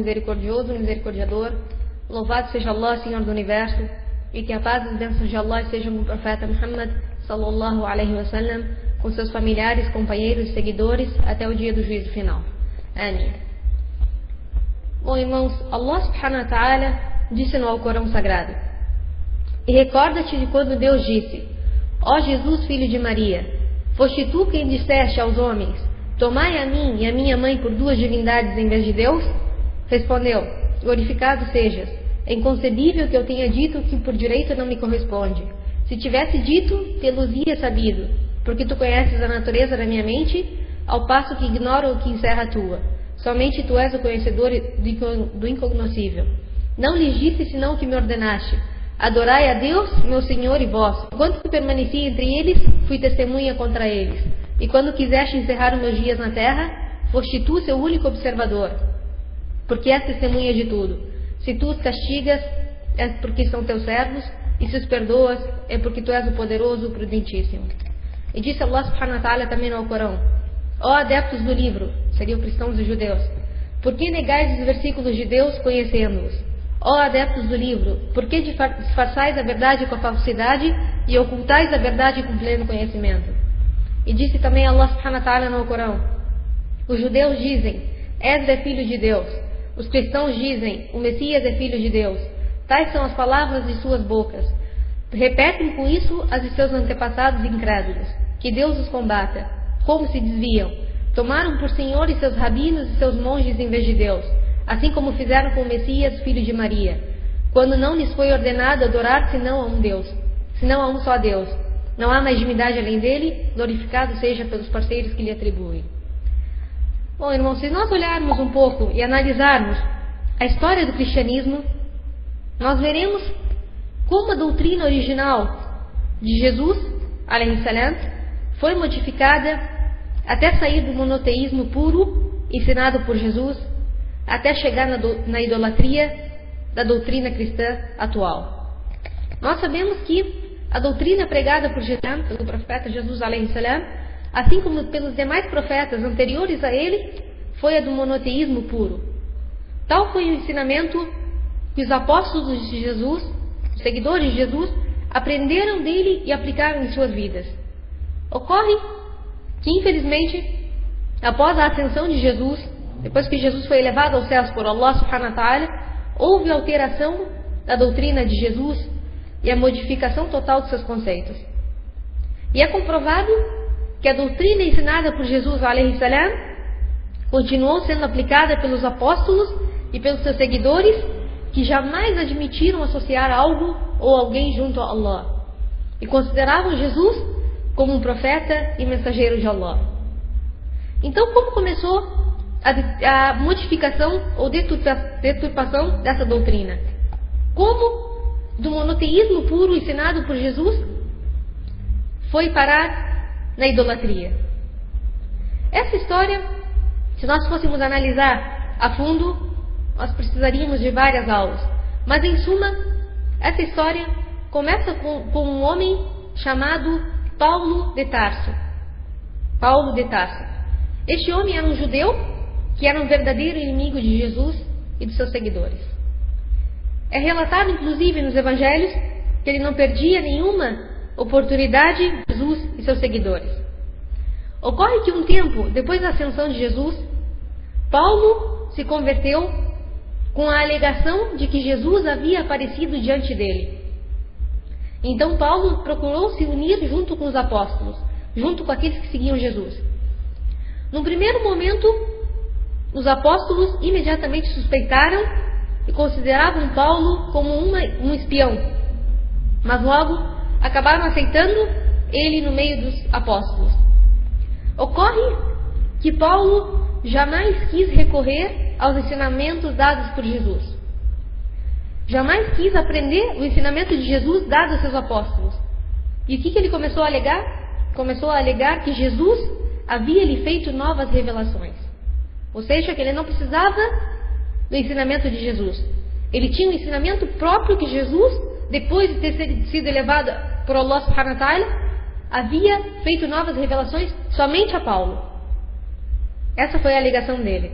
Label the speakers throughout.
Speaker 1: Misericordioso, misericordiador, louvado seja Allah, Senhor do Universo, e que a paz e as bênçãos de Allah estejam com o profeta Muhammad sallallahu alaihi wasallam, com seus familiares, companheiros e seguidores até o dia do juízo final. Amém. Bom, irmãos, Allah subhanahu wa ta'ala disse no Alcorão Sagrado: e recorda-te de quando Deus disse: ó Jesus, filho de Maria, foste tu quem disseste aos homens: tomai a mim e a minha mãe por duas divindades em vez de Deus? Respondeu: glorificado sejas. É inconcebível que eu tenha dito que por direito não me corresponde. Se tivesse dito, tê-lo-ia sabido, porque tu conheces a natureza da minha mente, ao passo que ignoro o que encerra a tua. Somente tu és o conhecedor do incognoscível. Não lhes disse senão o que me ordenaste: adorai a Deus, meu Senhor e vós. Enquanto permaneci entre eles, fui testemunha contra eles. E quando quiseste encerrar os meus dias na terra, foste tu seu único observador, porque és testemunha de tudo. Se tu os castigas, é porque são teus servos, e se os perdoas, é porque tu és o poderoso, o prudentíssimo. E disse Allah subhanahu wa ta'ala também no Alcorão: ó adeptos do livro, seriam cristãos e judeus, por que negais os versículos de Deus conhecendo-os? Ó adeptos do livro, por que disfarçais a verdade com a falsidade e ocultais a verdade com pleno conhecimento? E disse também Allah subhanahu wa ta'ala no Alcorão: os judeus dizem: és filho de Deus. Os cristãos dizem: o Messias é filho de Deus. Tais são as palavras de suas bocas. Repetem com isso as de seus antepassados incrédulos. Que Deus os combata. Como se desviam? Tomaram por senhores seus rabinos e seus monges em vez de Deus, assim como fizeram com o Messias, filho de Maria, quando não lhes foi ordenado adorar senão a um Deus, senão a um só Deus. Não há mais divindade além dele, glorificado seja pelos parceiros que lhe atribuem. Bom, irmãos, se nós olharmos um pouco e analisarmos a história do cristianismo, nós veremos como a doutrina original de Jesus, alayhi salam, foi modificada até sair do monoteísmo puro, ensinado por Jesus, até chegar na idolatria da doutrina cristã atual. Nós sabemos que a doutrina pregada por Jesus, pelo profeta Jesus, alayhi salam, assim como pelos demais profetas anteriores a ele, foi a do monoteísmo puro. Tal foi o ensinamento que os apóstolos de Jesus, os seguidores de Jesus, aprenderam dele e aplicaram em suas vidas. Ocorre que, infelizmente, após a ascensão de Jesus, depois que Jesus foi elevado aos céus por Allah subhanahu wa ta'ala, houve alteração da doutrina de Jesus e a modificação total de seus conceitos. E é comprovado que a doutrina ensinada por Jesus alayhi salam continuou sendo aplicada pelos apóstolos e pelos seus seguidores, que jamais admitiram associar algo ou alguém junto a Allah, e consideravam Jesus como um profeta e mensageiro de Allah. Então, como começou a modificação ou deturpação dessa doutrina? Como do monoteísmo puro ensinado por Jesus foi parar na idolatria? Essa história, se nós fôssemos analisar a fundo, nós precisaríamos de várias aulas. Mas, em suma, essa história começa com um homem chamado Paulo de Tarso. Paulo de Tarso. Este homem era um judeu que era um verdadeiro inimigo de Jesus e de seus seguidores. É relatado, inclusive, nos evangelhos, que ele não perdia nenhuma oportunidade de Jesus e seus seguidores. Ocorre que um tempo depois da ascensão de Jesus, Paulo se converteu com a alegação de que Jesus havia aparecido diante dele. Então Paulo procurou se unir junto com os apóstolos, junto com aqueles que seguiam Jesus. No primeiro momento, os apóstolos imediatamente suspeitaram e consideravam Paulo como um espião, mas logo acabaram aceitando ele no meio dos apóstolos. Ocorre que Paulo jamais quis recorrer aos ensinamentos dados por Jesus. Jamais quis aprender o ensinamento de Jesus dado aos seus apóstolos. E o que ele começou a alegar? Começou a alegar que Jesus havia lhe feito novas revelações. Ou seja, que ele não precisava do ensinamento de Jesus. Ele tinha um ensinamento próprio que Jesus, depois de ter sido elevado por Allah subhanahu wa ta'ala, havia feito novas revelações somente a Paulo. Essa foi a alegação dele.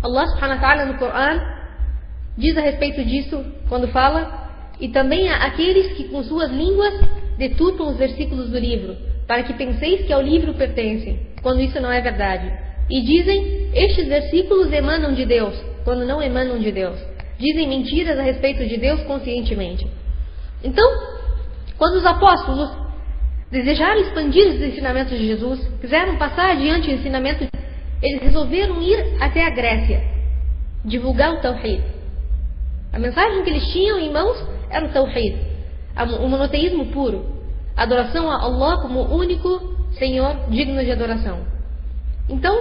Speaker 1: Allah subhanahu wa ta'ala no Coran diz a respeito disso quando fala: e também há aqueles que com suas línguas deturpam os versículos do livro, para que penseis que ao livro pertencem, quando isso não é verdade. E dizem: estes versículos emanam de Deus, quando não emanam de Deus. Dizem mentiras a respeito de Deus conscientemente. Então, quando os apóstolos desejaram expandir os ensinamentos de Jesus, quiseram passar adiante o ensinamento, eles resolveram ir até a Grécia, divulgar o Tawhid. A mensagem que eles tinham em mãos era o Tawhid, o monoteísmo puro, a adoração a Allah como o único Senhor digno de adoração. Então,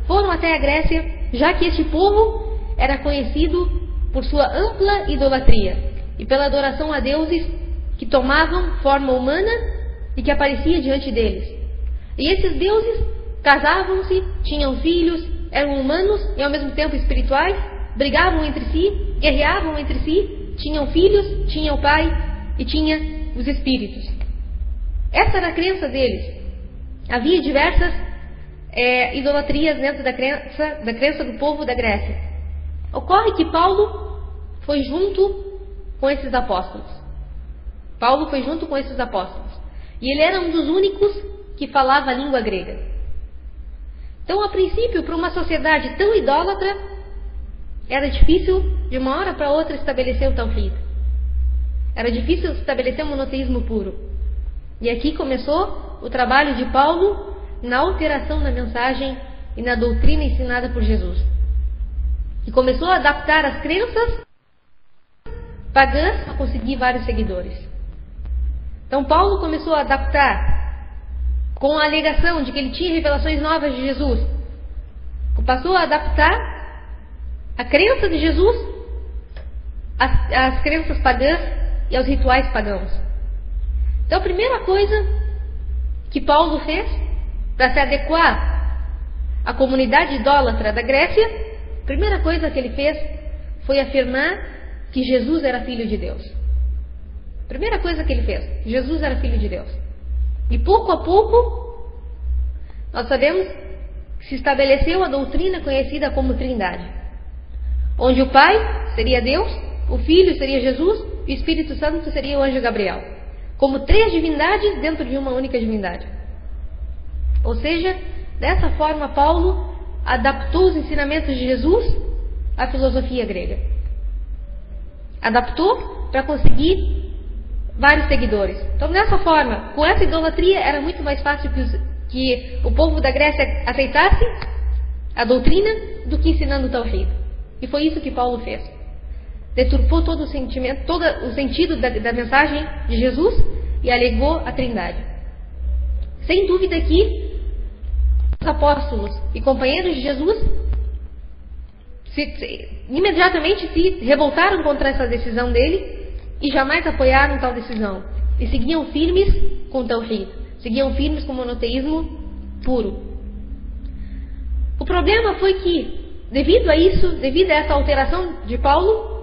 Speaker 1: foram até a Grécia, já que este povo era conhecido por sua ampla idolatria e pela adoração a deuses que tomavam forma humana e que aparecia diante deles. E esses deuses casavam-se, tinham filhos, eram humanos e ao mesmo tempo espirituais, brigavam entre si, guerreavam entre si, tinham filhos, tinham pai e tinha os espíritos. Essa era a crença deles. Havia diversas idolatrias dentro da crença do povo da Grécia. Ocorre que Paulo foi junto com esses apóstolos. Paulo foi junto com esses apóstolos. E ele era um dos únicos que falava a língua grega. Então, a princípio, para uma sociedade tão idólatra, era difícil, de uma hora para outra, estabelecer o Tawhid. Era difícil estabelecer o monoteísmo puro. E aqui começou o trabalho de Paulo na alteração da mensagem e na doutrina ensinada por Jesus. E começou a adaptar as crenças pagãs para conseguir vários seguidores. Então Paulo começou a adaptar com a alegação de que ele tinha revelações novas de Jesus. Passou a adaptar a crença de Jesus às crenças pagãs e aos rituais pagãos. Então a primeira coisa que Paulo fez para se adequar à comunidade idólatra da Grécia, a primeira coisa que ele fez foi afirmar que Jesus era filho de Deus. Primeira coisa que ele fez, Jesus era filho de Deus. E pouco a pouco, nós sabemos que se estabeleceu a doutrina conhecida como Trindade, onde o Pai seria Deus, o Filho seria Jesus e o Espírito Santo seria o anjo Gabriel, como três divindades dentro de uma única divindade. Ou seja, dessa forma Paulo adaptou os ensinamentos de Jesus à filosofia grega. Adaptou para conseguir vários seguidores. Então, dessa forma, com essa idolatria, era muito mais fácil que o povo da Grécia aceitasse a doutrina do que ensinando o Tawhid. E foi isso que Paulo fez. Deturpou todo o sentimento, todo o sentido da mensagem de Jesus e alegou a Trindade. Sem dúvida que os apóstolos e companheiros de Jesus imediatamente se revoltaram contra essa decisão dele e jamais apoiaram tal decisão. E seguiam firmes com o Tawhid, seguiam firmes com o monoteísmo puro. O problema foi que, devido a isso, devido a essa alteração de Paulo,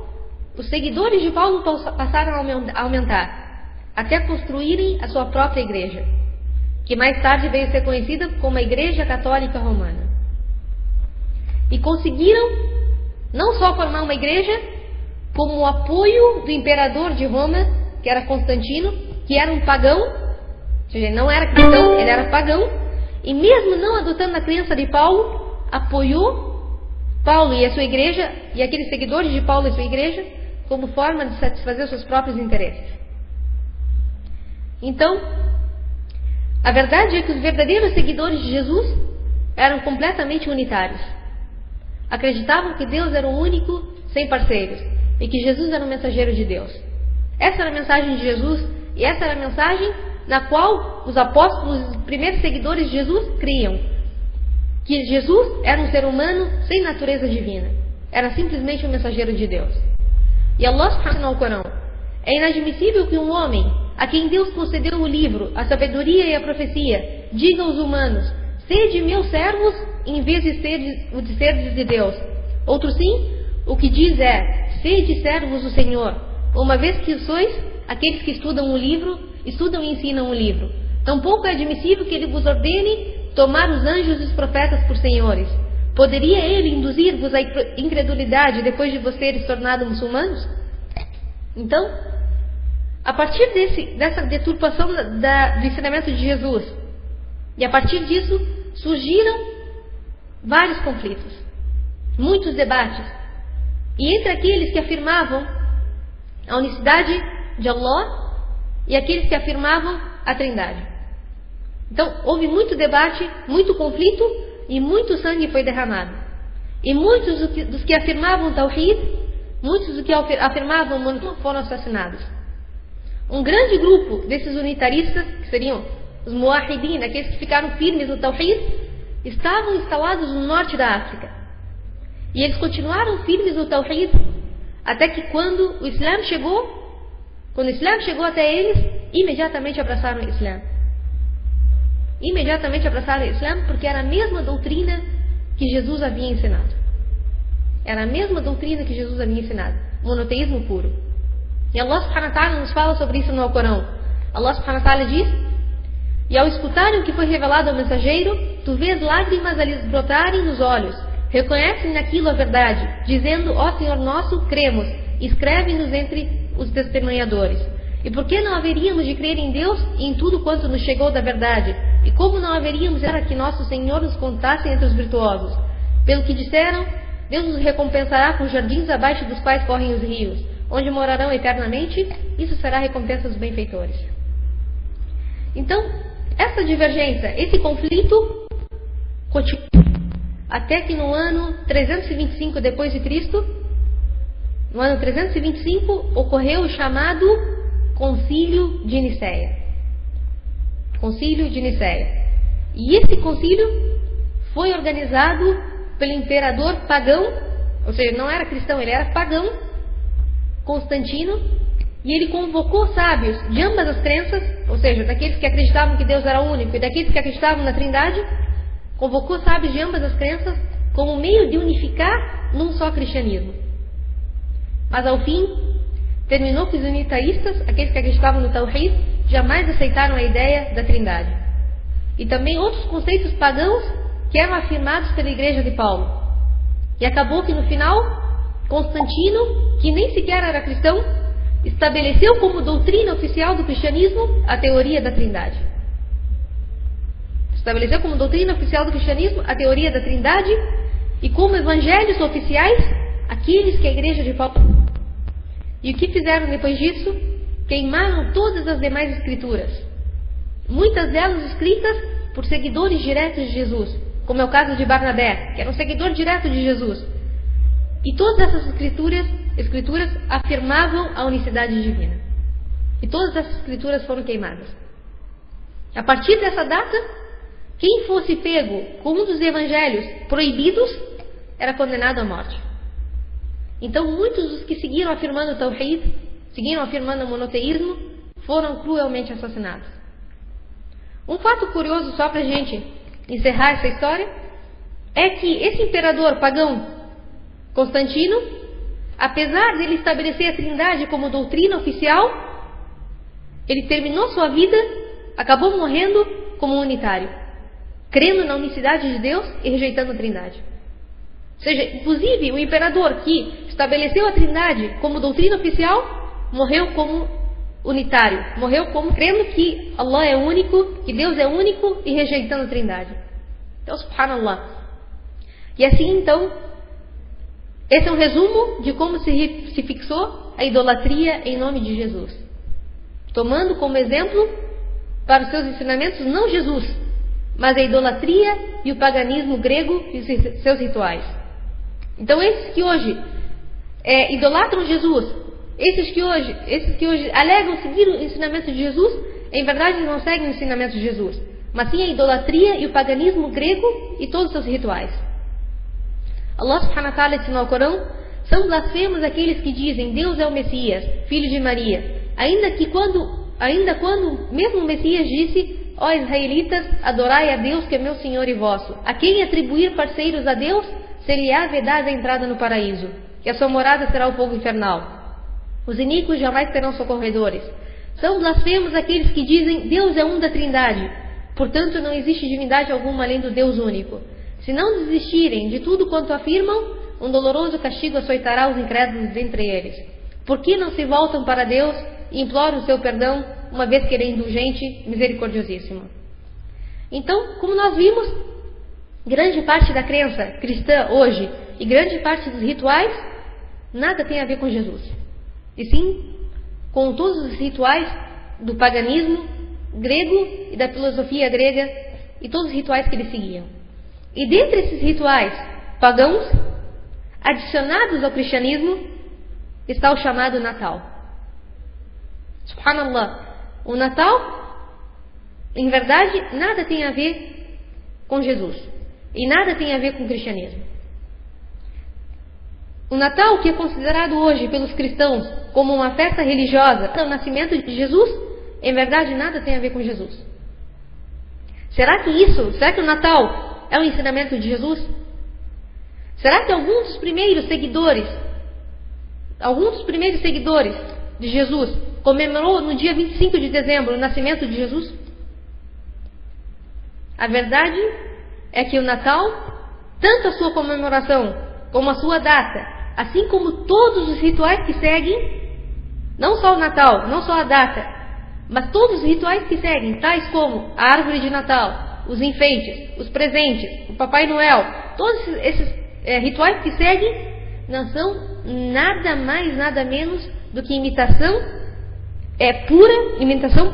Speaker 1: os seguidores de Paulo passaram a aumentar, até construírem a sua própria igreja, que mais tarde veio a ser conhecida como a Igreja Católica Romana. E conseguiram não só formar uma igreja, como o apoio do imperador de Roma, que era Constantino, que era um pagão, ou seja, não era cristão, ele era pagão, e mesmo não adotando a crença de Paulo, apoiou Paulo e a sua igreja, e aqueles seguidores de Paulo e sua igreja, como forma de satisfazer os seus próprios interesses. Então, a verdade é que os verdadeiros seguidores de Jesus eram completamente unitários. Acreditavam que Deus era o único, sem parceiros, e que Jesus era o mensageiro de Deus. Essa era a mensagem de Jesus, e essa era a mensagem na qual os apóstolos, os primeiros seguidores de Jesus, criam. Que Jesus era um ser humano sem natureza divina. Era simplesmente um mensageiro de Deus. E Allah subhanahu wa ta'ala: é inadmissível que um homem, a quem Deus concedeu o livro, a sabedoria e a profecia, diga aos humanos: sede meus servos, em vez de serdes de Deus. Outro sim, o que diz é: sede servos do Senhor, uma vez que sois aqueles que estudam o livro, estudam e ensinam o livro. Tampouco é admissível que ele vos ordene tomar os anjos e os profetas por senhores, Poderia ele induzir-vos à incredulidade depois de vocês se tornado muçulmanos? Então, a partir dessa deturpação do ensinamento de Jesus, e a partir disso, surgiram vários conflitos, muitos debates. E entre aqueles que afirmavam a unicidade de Allah e aqueles que afirmavam a Trindade. Então, houve muito debate, muito conflito e muito sangue foi derramado. E muitos dos que afirmavam Tawhid, muitos dos que afirmavam Monoteísmo foram assassinados. Um grande grupo desses unitaristas, que seriam os Muwahidin, aqueles que ficaram firmes no Tawhid, estavam instalados no norte da África. E eles continuaram firmes no Tawhid até que quando o Islã chegou até eles, imediatamente abraçaram o Islã. Imediatamente abraçaram o Islã porque era a mesma doutrina que Jesus havia ensinado. Era a mesma doutrina que Jesus havia ensinado. Monoteísmo puro. E Allah subhanahu wa ta'ala nos fala sobre isso no Alcorão. Allah subhanahu wa ta'ala diz: e ao escutarem o que foi revelado ao mensageiro, tu vês lágrimas a lhes brotarem nos olhos. Reconhecem naquilo a verdade, dizendo: ó Senhor nosso, cremos, escreve-nos entre os testemunhadores. E por que não haveríamos de crer em Deus e em tudo quanto nos chegou da verdade? E como não haveríamos para que nosso Senhor nos contasse entre os virtuosos? Pelo que disseram, Deus nos recompensará com jardins abaixo dos quais correm os rios, onde morarão eternamente. Isso será a recompensa dos benfeitores. Então, essa divergência, esse conflito continua até que no ano 325 depois de Cristo, no ano 325, ocorreu o chamado Concílio de Nicéia. Concílio de Nicéia. E esse concílio foi organizado pelo imperador pagão, ou seja, não era cristão, ele era pagão, Constantino, e ele convocou sábios de ambas as crenças, ou seja, daqueles que acreditavam que Deus era único e daqueles que acreditavam na Trindade, convocou sábios de ambas as crenças como meio de unificar num só cristianismo. Mas ao fim, terminou que os unitaristas, aqueles que acreditavam no Tawhid, jamais aceitaram a ideia da Trindade. E também outros conceitos pagãos que eram afirmados pela Igreja de Paulo. E acabou que no final, Constantino, que nem sequer era cristão, estabeleceu como doutrina oficial do cristianismo a teoria da Trindade. Estabeleceu como doutrina oficial do cristianismo a teoria da Trindade e como evangelhos oficiais aqueles que a Igreja de Paulo. E o que fizeram depois disso? Queimaram todas as demais escrituras. Muitas delas escritas por seguidores diretos de Jesus, como é o caso de Barnabé, que era um seguidor direto de Jesus. E todas essas escrituras afirmavam a unicidade divina. E todas essas escrituras foram queimadas. A partir dessa data, quem fosse pego com um dos evangelhos proibidos era condenado à morte. Então muitos dos que seguiram afirmando o Tawhid, seguiram afirmando o monoteísmo, foram cruelmente assassinados. Um fato curioso só para a gente encerrar essa história é que esse imperador pagão Constantino, apesar de ele estabelecer a Trindade como doutrina oficial, ele terminou sua vida, acabou morrendo como unitário, crendo na unicidade de Deus e rejeitando a Trindade. Ou seja, inclusive o imperador que estabeleceu a Trindade como doutrina oficial, morreu como unitário, morreu como crendo que Allah é único, que Deus é único e rejeitando a Trindade. Então, subhanallah. E assim, então, esse é um resumo de como se fixou a idolatria em nome de Jesus, tomando como exemplo para os seus ensinamentos não Jesus, mas a idolatria e o paganismo grego e os seus rituais. Então esses que hoje idolatram Jesus, esses que hoje alegam seguir o ensinamento de Jesus, em verdade não seguem o ensinamento de Jesus, mas sim a idolatria e o paganismo grego e todos os seus rituais. Allah subhanahu wa ta'ala disse no Alcorão: são blasfemos aqueles que dizem Deus é o Messias, filho de Maria, ainda quando mesmo o Messias disse: ó israelitas, adorai a Deus que é meu Senhor e vosso. A quem atribuir parceiros a Deus, ser-lhe-á vedada a entrada no paraíso, e a sua morada será o fogo infernal. Os iníquos jamais terão socorredores. São blasfemos aqueles que dizem Deus é um da Trindade, portanto não existe divindade alguma além do Deus único. Se não desistirem de tudo quanto afirmam, um doloroso castigo açoitará os incrédulos dentre eles. Por que não se voltam para Deus e imploram o seu perdão, uma vez que Ele é indulgente, misericordiosíssimo? Então, como nós vimos, grande parte da crença cristã hoje e grande parte dos rituais nada tem a ver com Jesus. E sim, com todos os rituais do paganismo grego e da filosofia grega e todos os rituais que eles seguiam. E dentre esses rituais pagãos, adicionados ao cristianismo, está o chamado Natal. Subhanallah, o Natal, em verdade, nada tem a ver com Jesus e nada tem a ver com o cristianismo. O Natal, que é considerado hoje pelos cristãos como uma festa religiosa, o nascimento de Jesus, em verdade nada tem a ver com Jesus. Será que o Natal é um ensinamento de Jesus? Será que algum dos primeiros seguidores de Jesus comemorou no dia 25 de dezembro o nascimento de Jesus? A verdade é que o Natal, tanto a sua comemoração como a sua data, assim como todos os rituais que seguem, não só o Natal, não só a data, mas todos os rituais que seguem, tais como a árvore de Natal, os enfeites, os presentes, o Papai Noel, todos esses rituais que seguem, não são nada mais, nada menos do que imitação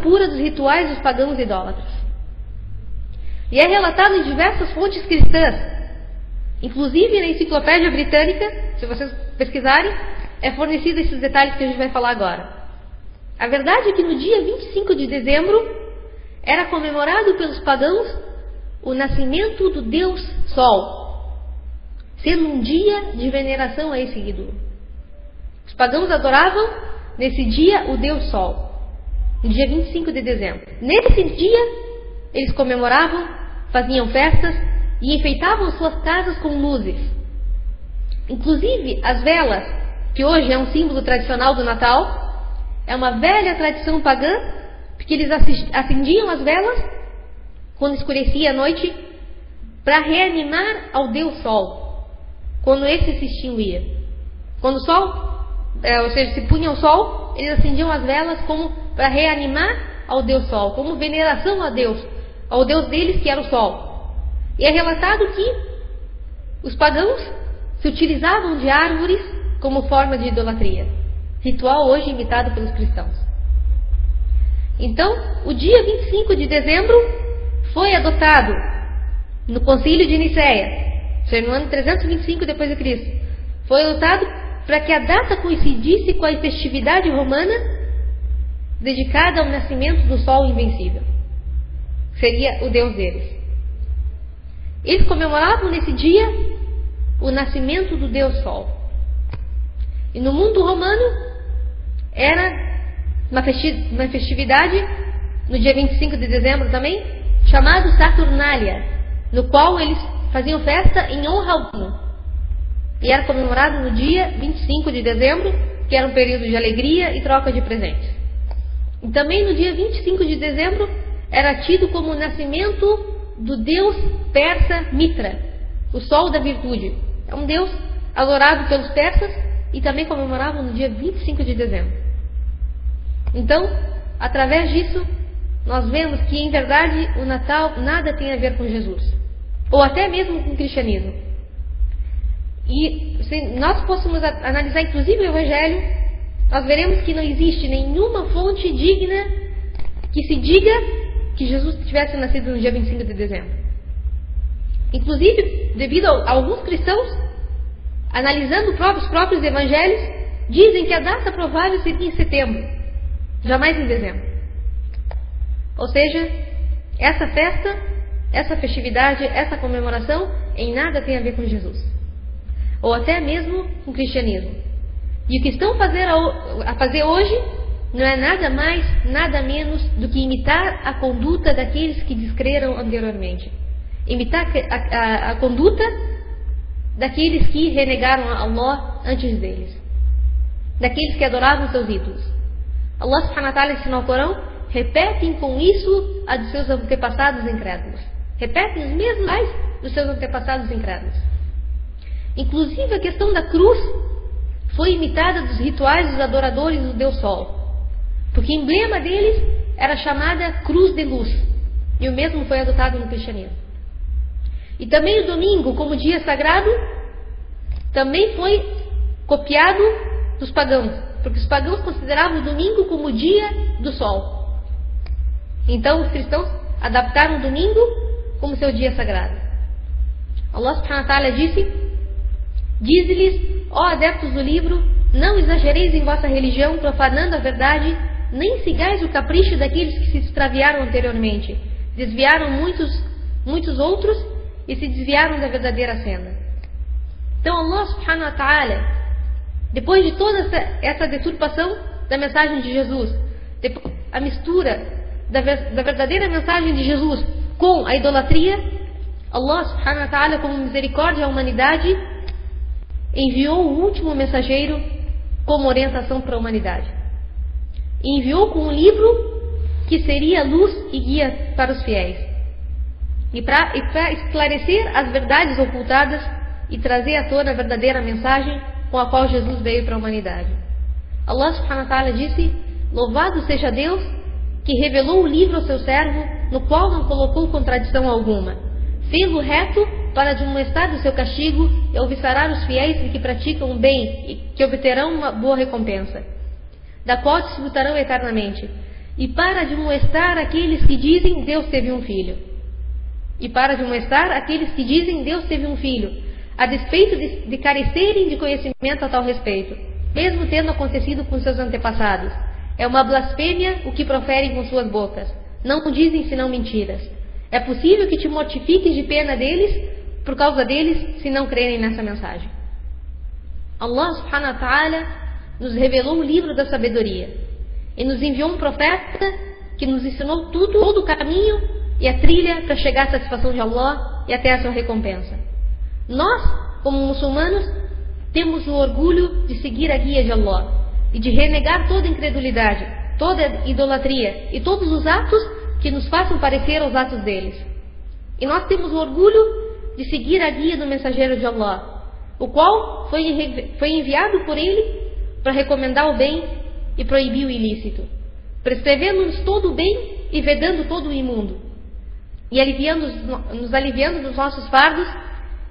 Speaker 1: pura dos rituais dos pagãos idólatras. E é relatado em diversas fontes cristãs, inclusive na Enciclopédia Britânica, se vocês pesquisarem, é fornecido esses detalhes que a gente vai falar agora. A verdade é que no dia 25 de dezembro era comemorado pelos pagãos o nascimento do Deus Sol, sendo um dia de veneração a esse ídolo. Os pagãos adoravam nesse dia o Deus Sol, no dia 25 de dezembro. Nesse dia eles comemoravam, faziam festas e enfeitavam suas casas com luzes. Inclusive as velas, que hoje é um símbolo tradicional do Natal, é uma velha tradição pagã, porque eles acendiam as velas quando escurecia a noite para reanimar ao Deus Sol, quando esse se extinguia. Quando o sol, ou seja, se punha o sol, eles acendiam as velas como para reanimar ao Deus Sol, como veneração a Deus, ao Deus deles que era o Sol. E é relatado que os pagãos se utilizavam de árvores como forma de idolatria, ritual hoje imitado pelos cristãos. Então, o dia 25 de dezembro foi adotado no Concílio de Nicéia, no ano 325 depois de Cristo. Foi adotado para que a data coincidisse com a festividade romana dedicada ao nascimento do Sol invencível. Seria o Deus deles. Eles comemoravam nesse dia o nascimento do Deus Sol. E no mundo romano era uma festividade no dia 25 de dezembro também, chamado Saturnália, no qual eles faziam festa em honra ao Urano. E era comemorado no dia 25 de dezembro, que era um período de alegria e troca de presentes. E também no dia 25 de dezembro era tido como o nascimento do deus persa Mitra, o sol da virtude. É um deus adorado pelos persas e também comemoravam no dia 25 de dezembro. Então, através disso, nós vemos que em verdade o Natal nada tem a ver com Jesus, ou até mesmo com o cristianismo. E se nós fôssemos analisar inclusive o Evangelho, nós veremos que não existe nenhuma fonte digna que se diga que Jesus tivesse nascido no dia 25 de dezembro. Inclusive, devido a alguns cristãos, analisando os próprios evangelhos, dizem que a data provável seria em setembro, jamais em dezembro. Ou seja, essa festa, essa festividade, essa comemoração em nada tem a ver com Jesus, ou até mesmo com o cristianismo. E o que estão a fazer hoje não é nada mais, nada menos do que imitar a conduta daqueles que descreram anteriormente. Imitar a conduta daqueles que renegaram a Allah antes deles, daqueles que adoravam seus ídolos. Allah subhanahu wa ta'ala ensinou no Corão: repetem com isso a de seus antepassados incrédulos. Repetem os mesmos, dos seus antepassados incrédulos. Inclusive a questão da cruz foi imitada dos rituais dos adoradores do Deus Sol, porque o emblema deles era chamada cruz de luz, e o mesmo foi adotado no cristianismo. E também o domingo, como dia sagrado, também foi copiado dos pagãos, porque os pagãos consideravam o domingo como o dia do sol. Então os cristãos adaptaram o domingo como seu dia sagrado. Allah subhanahu wa ta'ala diz-lhes, ó adeptos do livro, não exagereis em vossa religião, profanando a verdade, nem sigais o capricho daqueles que se extraviaram anteriormente, desviaram muitos outros e se desviaram da verdadeira senda. Então Allah subhanahu wa ta'ala, depois de toda essa deturpação da mensagem de Jesus, a mistura da verdadeira mensagem de Jesus com a idolatria, Allah subhanahu wa ta'ala, como misericórdia à humanidade, enviou o último mensageiro como orientação para a humanidade. E enviou com um livro que seria luz e guia para os fiéis. E para esclarecer as verdades ocultadas e trazer à tona a verdadeira mensagem com a qual Jesus veio para a humanidade. Allah subhanahu wa ta'ala disse, louvado seja Deus que revelou o livro ao seu servo, no qual não colocou contradição alguma. Fez-o reto para admoestar do seu castigo e alviçarar os fiéis que praticam o bem e que obterão uma boa recompensa, da qual desfrutarão eternamente. E para admoestar aqueles que dizem Deus teve um filho. E para admoestar aqueles que dizem Deus teve um filho, a despeito de carecerem de conhecimento a tal respeito, mesmo tendo acontecido com seus antepassados. É uma blasfêmia o que proferem com suas bocas. Não dizem senão mentiras. É possível que te mortifiques de pena deles, por causa deles, se não crerem nessa mensagem. Allah subhanahu wa ta'ala nos revelou o livro da sabedoria e nos enviou um profeta que nos ensinou todo o caminho e a trilha para chegar à satisfação de Allah e até a sua recompensa. Nós, como muçulmanos, temos o orgulho de seguir a guia de Allah e de renegar toda incredulidade, toda idolatria e todos os atos que nos façam parecer aos atos deles. E nós temos o orgulho de seguir a guia do mensageiro de Allah, o qual foi enviado por ele para recomendar o bem e proibir o ilícito, prescrevendo-nos todo o bem e vedando todo o imundo, e nos aliviando dos nossos fardos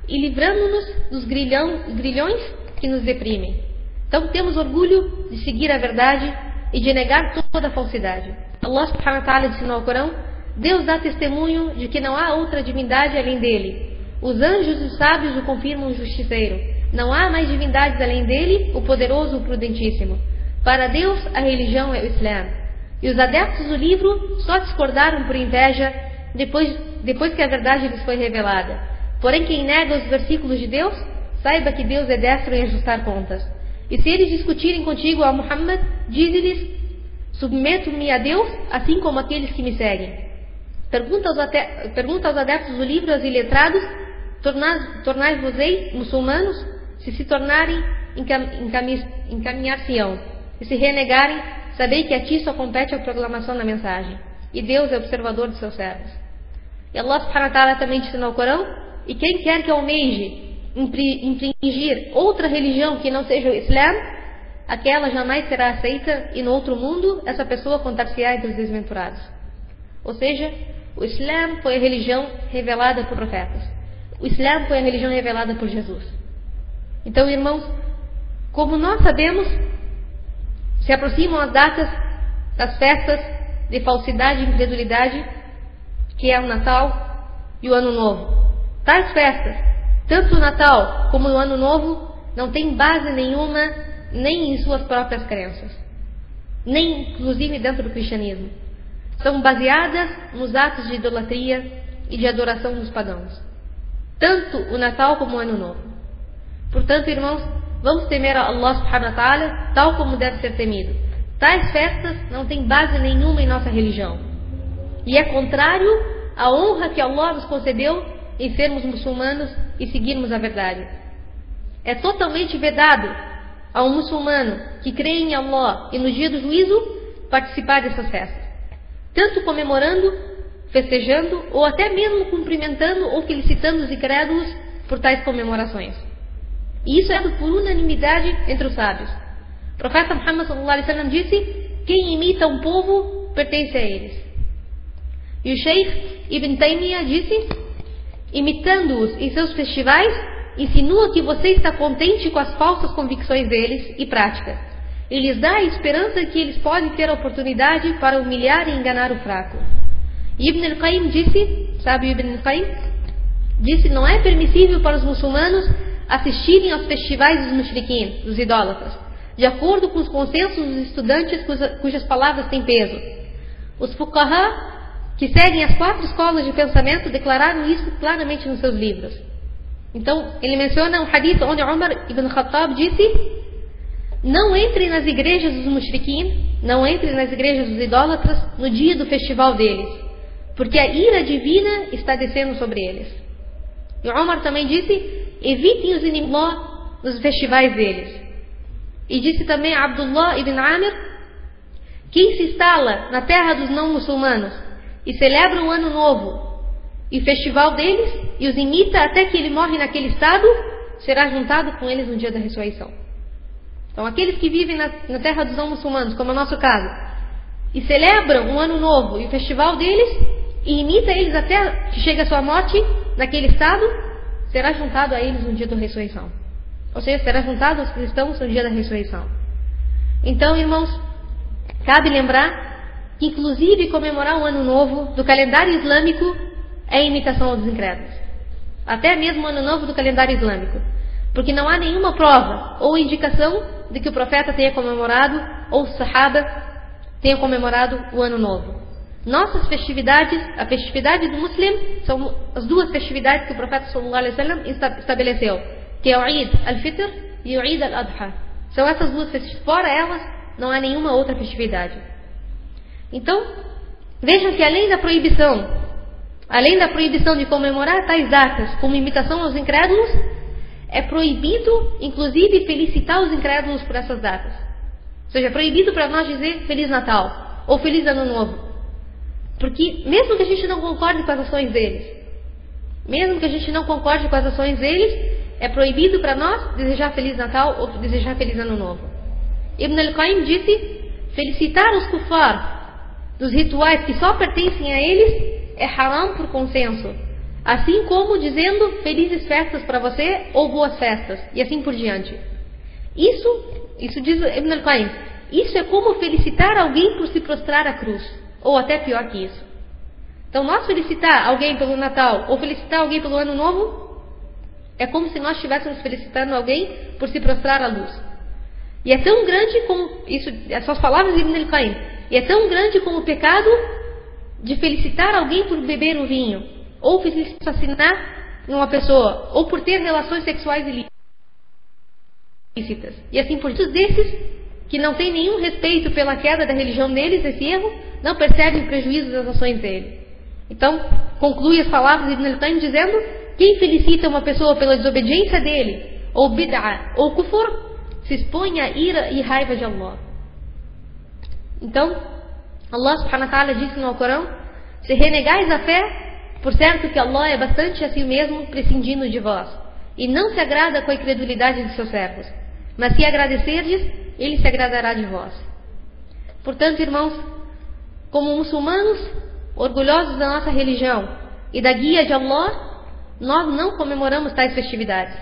Speaker 1: e livrando-nos dos grilhões que nos deprimem. Então temos orgulho de seguir a verdade e de negar toda a falsidade. Allah subhanahu wa ta'ala disse no Alcorão, Deus dá testemunho de que não há outra divindade além dele. Os anjos e os sábios o confirmam justiceiro. Não há mais divindades além dele, o poderoso, o prudentíssimo. Para Deus a religião é o Islã. E os adeptos do livro só discordaram por inveja depois que a verdade lhes foi revelada. Porém quem nega os versículos de Deus, saiba que Deus é destro em ajustar contas. E se eles discutirem contigo, ó Muhammad, dize-lhes, submeto-me a Deus, assim como aqueles que me seguem. Pergunta aos adeptos do livro, aos iletrados, tornai-vos-ei muçulmanos, se tornarem, encaminhar-se-ão. E se renegarem, sabei que a ti só compete a proclamação da mensagem. E Deus é observador dos seus servos. E Allah subhanahu wa ta'ala também disse no Corão, e quem quer que almeje infringir outra religião que não seja o Islã, aquela jamais será aceita, e no outro mundo essa pessoa contar-se-á entre os desventurados. Ou seja, o Islã foi a religião revelada por profetas. O Islã foi a religião revelada por Jesus. Então, irmãos, como nós sabemos, se aproximam as datas das festas de falsidade e incredulidade, que é o Natal e o Ano Novo. Tais festas, tanto o Natal como o Ano Novo, não têm base nenhuma, nem em suas próprias crenças, nem inclusive dentro do cristianismo. São baseadas nos atos de idolatria e de adoração dos pagãos, tanto o Natal como o Ano Novo. Portanto, irmãos, vamos temer a Allah subhanahu wa ta'ala tal como deve ser temido. Tais festas não têm base nenhuma em nossa religião, e é contrário à honra que Allah nos concedeu em sermos muçulmanos e seguirmos a verdade. É totalmente vedado a um muçulmano que crê em Allah e no dia do juízo participar dessas festas, tanto comemorando festejando ou até mesmo cumprimentando ou felicitando os incrédulos por tais comemorações. E isso é por unanimidade entre os sábios. O profeta Muhammad sallallahu alaihi wasallam disse: quem imita um povo pertence a eles. E o Sheikh Ibn Taymiyyah disse: imitando-os em seus festivais, insinua que você está contente com as falsas convicções deles e práticas. E lhes dá a esperança que eles podem ter a oportunidade para humilhar e enganar o fraco. Ibn al-Qayyim disse, sabe Ibn al-Qayyim? Disse: não é permissível para os muçulmanos assistirem aos festivais dos mushriquin, dos idólatras, de acordo com os consensos dos estudantes cujas palavras têm peso. Os fuqaha, que seguem as 4 escolas de pensamento, declararam isso claramente nos seus livros. Então, ele menciona um hadith onde Umar ibn Khattab disse: não entrem nas igrejas dos mushriquin, não entrem nas igrejas dos idólatras no dia do festival deles, porque a ira divina está descendo sobre eles. E Umar também disse: evitem os inimigos nos festivais deles. E disse também a Abdullah ibn Amir: quem se instala na terra dos não muçulmanos e celebra o ano novo e o festival deles e os imita até que ele morre naquele estado, será juntado com eles no dia da ressurreição. Então aqueles que vivem na terra dos não muçulmanos, como é o nosso caso, e celebram o ano novo e o festival deles e imita eles até que chegue a sua morte naquele estado, será juntado a eles no dia da ressurreição. Ou seja, será juntado aos cristãos no dia da ressurreição. Então, irmãos, cabe lembrar que inclusive comemorar o ano novo do calendário islâmico é imitação aos incrédulos. Até mesmo o ano novo do calendário islâmico. Porque não há nenhuma prova ou indicação de que o profeta tenha comemorado ou o sahaba tenha comemorado o ano novo. Nossas festividades, a festividade do muslim, são as 2 festividades que o profeta sallallahu alaihi wasallam estabeleceu, que é o Eid al-Fitr e o Eid al-Adha. São essas 2 festividades. Fora elas, não há nenhuma outra festividade. Então, vejam que além da proibição de comemorar tais datas como imitação aos incrédulos, é proibido, inclusive, felicitar os incrédulos por essas datas. Ou seja, é proibido para nós dizer Feliz Natal ou Feliz Ano Novo. Porque mesmo que a gente não concorde com as ações deles, é proibido para nós desejar Feliz Natal ou desejar Feliz Ano Novo. Ibn al-Qayyim disse: felicitar os kufar dos rituais que só pertencem a eles é haram por consenso, assim como dizendo felizes festas para você ou boas festas, e assim por diante. Isso diz Ibn al-Qayyim, isso é como felicitar alguém por se prostrar à cruz, ou até pior que isso. Então nós felicitar alguém pelo Natal ou felicitar alguém pelo Ano Novo é como se nós estivéssemos felicitando alguém por se prostrar à luz. E é tão grande como isso, essas são as palavras de Ibn al-Qayyim, e é tão grande como o pecado de felicitar alguém por beber o vinho, ou assassinar uma pessoa, ou por ter relações sexuais ilícitas. E assim por diante, desses que não têm nenhum respeito pela queda da religião deles, esse erro, não percebem o prejuízo das ações dele. Então, conclui as palavras de Ibn al-Qayyim dizendo: quem felicita uma pessoa pela desobediência dele, ou bid'a, ou kufur, se expõe à ira e raiva de Allah. Então, Allah subhanahu wa ta'ala disse no Alcorão: se renegais a fé, por certo que Allah é bastante a si mesmo prescindindo de vós, e não se agrada com a incredulidade de seus servos, mas se agradecerdes, Ele se agradará de vós. Portanto, irmãos, como muçulmanos, orgulhosos da nossa religião e da guia de Allah, nós não comemoramos tais festividades,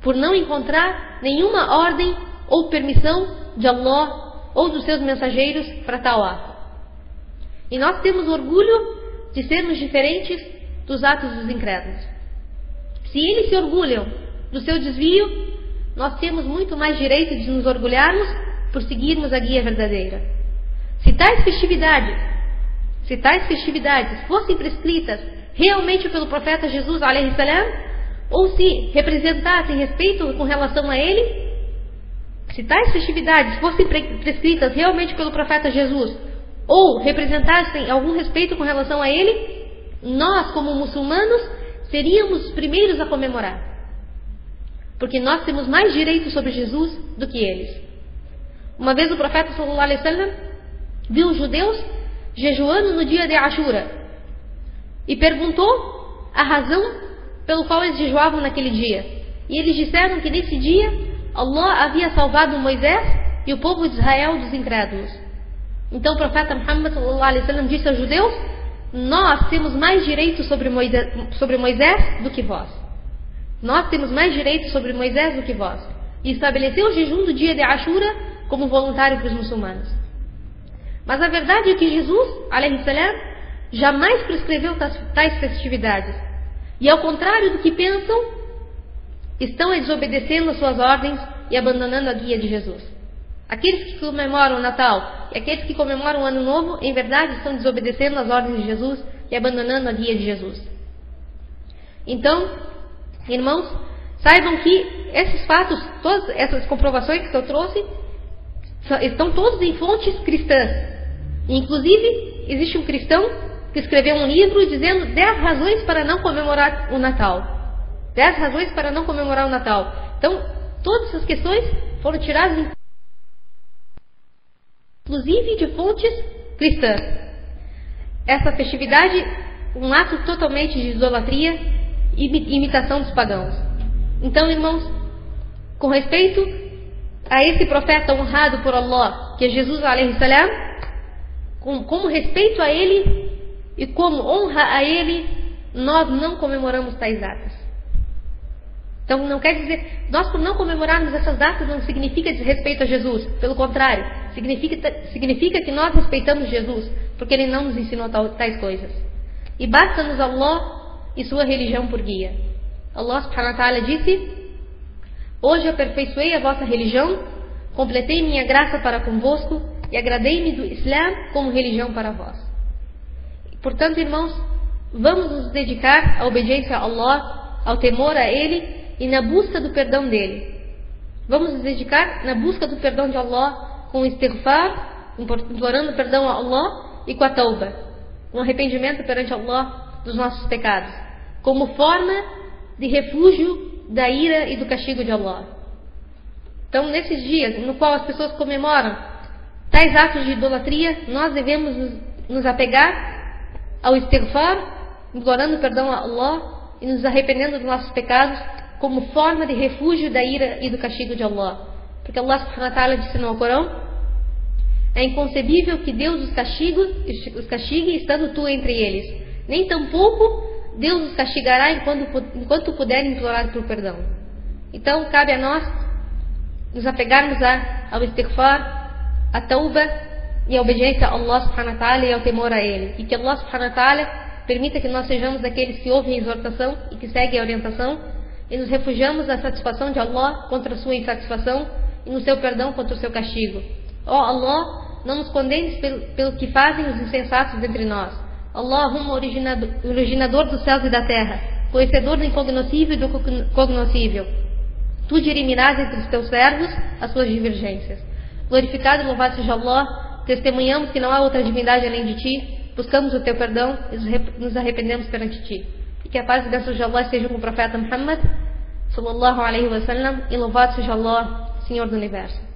Speaker 1: por não encontrar nenhuma ordem ou permissão de Allah ou dos seus mensageiros para tal ato. E nós temos orgulho de sermos diferentes dos atos dos incrédulos. Se eles se orgulham do seu desvio, nós temos muito mais direito de nos orgulharmos por seguirmos a guia verdadeira. Se tais festividades fossem prescritas realmente pelo profeta Jesus alaihi salam, ou se representassem respeito com relação a ele, se tais festividades fossem prescritas realmente pelo profeta Jesus, ou representassem algum respeito com relação a ele, nós, como muçulmanos, seríamos os primeiros a comemorar. Porque nós temos mais direitos sobre Jesus do que eles. Uma vez o profeta sallallahu alaihi wasallam viu os judeus jejuando no dia de Ashura. e perguntou a razão pelo qual eles jejuavam naquele dia. E eles disseram que nesse dia Allah havia salvado Moisés e o povo de Israel dos incrédulos. Então o profeta Muhammad sallallahu alaihi wasallam disse aos judeus: nós temos mais direitos sobre Moisés do que vós. Nós temos mais direitos sobre Moisés do que vós. E estabeleceu o jejum do dia de Ashura como voluntário para os muçulmanos. Mas a verdade é que Jesus, alaihi salam, jamais prescreveu tais festividades. E ao contrário do que pensam, estão desobedecendo as suas ordens e abandonando a guia de Jesus. Aqueles que comemoram o Natal e aqueles que comemoram o Ano Novo, em verdade, estão desobedecendo as ordens de Jesus e abandonando a guia de Jesus. Então, irmãos, saibam que esses fatos, todas essas comprovações que eu trouxe, estão todos em fontes cristãs. Inclusive, existe um cristão que escreveu um livro dizendo 10 razões para não comemorar o Natal. 10 razões para não comemorar o Natal. Então, todas essas questões foram tiradas inclusive de fontes cristãs. Essa festividade, um ato totalmente de idolatria e imitação dos pagãos. Então, irmãos, com respeito a esse profeta honrado por Allah, que é Jesus alaihi salam, como respeito a ele e como honra a ele, nós não comemoramos tais datas. Então não quer dizer, nós por não comemorarmos essas datas não significa desrespeito a Jesus. Pelo contrário, significa que nós respeitamos Jesus, porque Ele não nos ensinou tais coisas. E basta-nos Allah e sua religião por guia. Allah subhanahu wa ta'ala disse: hoje aperfeiçoei a vossa religião, completei minha graça para convosco e agradei-me do Islã como religião para vós. Portanto, irmãos, vamos nos dedicar à obediência a Allah, ao temor a Ele e na busca do perdão dele. Vamos nos dedicar na busca do perdão de Allah com o istighfar, implorando perdão a Allah, e com a tauba, com arrependimento perante Allah dos nossos pecados, como forma de refúgio da ira e do castigo de Allah. Então, nesses dias no qual as pessoas comemoram tais atos de idolatria, nós devemos nos apegar ao istighfar, implorando perdão a Allah e nos arrependendo dos nossos pecados, como forma de refúgio da ira e do castigo de Allah. Porque Allah subhanahu wa ta'ala disse no Alcorão: é inconcebível que Deus os castigue estando tu entre eles. Nem tampouco Deus os castigará enquanto puderem implorar por perdão. Então cabe a nós nos apegarmos ao istighfar, à tauba e à obediência a Allah subhanahu wa ta'ala e ao temor a Ele. E que Allah subhanahu wa ta'ala permita que nós sejamos daqueles que ouvem a exortação e que seguem a orientação, e nos refugiamos na satisfação de Allah contra a sua insatisfação e no seu perdão contra o seu castigo. Ó Allah, não nos condenes pelo que fazem os insensatos entre nós. Allahumma, originador dos céus e da terra, conhecedor do incognoscível e do cognoscível, tu dirimirás entre os teus servos as suas divergências. Glorificado e louvado seja Allah, testemunhamos que não há outra divindade além de ti, buscamos o teu perdão e nos arrependemos perante ti. E que a paz e a bênção de Allah sejam com o profeta Muhammad sallallahu alaihi wasallam, e louvado seja Allah, Senhor do Universo.